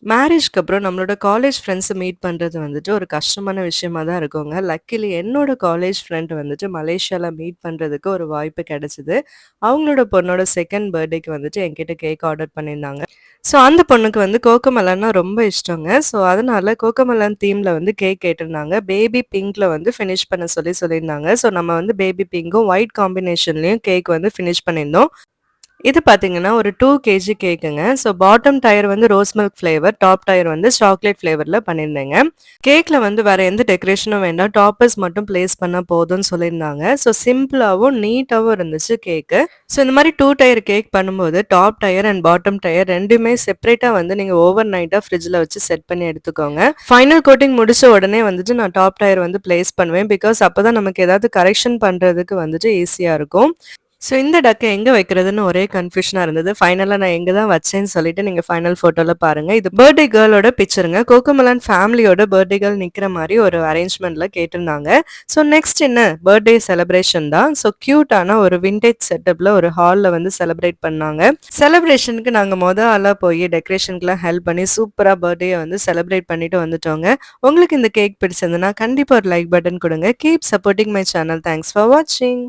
மேரேஜ்க்கு அப்புறம் நம்மளோட காலேஜ் ஃப்ரெண்ட்ஸ மீட் பண்றது வந்துட்டு ஒரு கஷ்டமான விஷயமா தான் இருக்குங்க. லக்கிலி என்னோட காலேஜ் ஃப்ரெண்ட் வந்துட்டு மலேசியால மீட் பண்றதுக்கு ஒரு வாய்ப்பு கிடைச்சது. அவங்களோட பொண்ணோட 2ண்ட் பர்த்டேக்கு வந்துட்டு என்கிட்ட கேக் ஆர்டர் பண்ணியிருந்தாங்க. ஸோ அந்த பொண்ணுக்கு வந்து கோகோமெலன்னா ரொம்ப இஷ்டங்க. ஸோ அதனால கோகோமெலன் தீம்ல வந்து கேக் கேட்டிருந்தாங்க. பேபி பிங்க்ல வந்து ஃபினிஷ் பண்ண சொல்லியிருந்தாங்க. ஸோ நம்ம வந்து பேபி பிங்க்கும் ஒயிட் காம்பினேஷன்லயும் கேக் வந்து ஃபினிஷ் பண்ணியிருந்தோம். இது பார்த்தீங்கன்னா, ஒரு 2 கேஜி கேக்குங்க. ஸோ பாட்டம் டயர் வந்து rose milk flavour, top tier வந்து சாக்லேட் ஃப்ளேவர்ல பண்ணியிருந்தேங்க. கேக்ல வந்து வேற எந்த டெக்கரேஷனும் வேண்டாம். டாப்பர்ஸ் மட்டும் பிளேஸ் பண்ணா போதும்னு சொல்லியிருந்தாங்க. ஸோ சிம்பிளாவும், நீட்டாவும் இருந்துச்சு கேக்கு. ஸோ இந்த மாரி 2 டயர் கேக் பண்ணும்போது, top tier and bottom tyre 2மே செப்பரேட்டா வந்து நீங்க ஓவர் நைட்டா ஃப்ரிட்ஜ்ல வச்சு செட் பண்ணி எடுத்துக்கோங்க. ஃபைனல் கோட்டிங் முடிச்ச உடனே வந்துட்டு நான் டாப் டயர் வந்து பிளேஸ் பண்ணுவேன். பிகாஸ் அப்பதான் நமக்கு ஏதாவது கரெக்ஷன் பண்றதுக்கு வந்துட்டு ஈஸியா இருக்கும். ஸோ இந்த டக்க எங்க வைக்கிறதுன்னு ஒரே கன்ஃப்யூஷனா இருந்தது. ஃபைனலா நான் எங்க தான் வச்சேன்னு சொல்லிட்டு நீங்க ஃபைனல் ஃபோட்டோல பாருங்க. இது பர்த்டே கேர்ளோட பிக்சருங்க. கோகோமெலன் ஃபேமிலியோட பர்த்டே கேர்ள் நிக்கிற மாரி ஒரு அரேஞ்ச்மெண்ட்ல கேட்டிருந்தாங்க. ஸோ நெக்ஸ்ட் என்ன பர்த்டே செலிப்ரேஷன் தான். ஸோ கியூட்டான ஒரு விண்டேஜ் செட்டப்ல ஒரு ஹால்ல வந்து செலிப்ரேட் பண்ணாங்க. செலிப்ரேஷனுக்கு நாங்க ஆளா போய் டெக்கரேஷனுக்குலாம் ஹெல்ப் பண்ணி சூப்பரா பர்த்டேய வந்து செலிப்ரேட் பண்ணிட்டு வந்துட்டோங்க. உங்களுக்கு இந்த கேக் பிடிச்சிருந்ததுன்னா கண்டிப்பா ஒரு லைக் பட்டன் குடுங்க. Keep supporting my channel. Thanks for வாட்சிங்.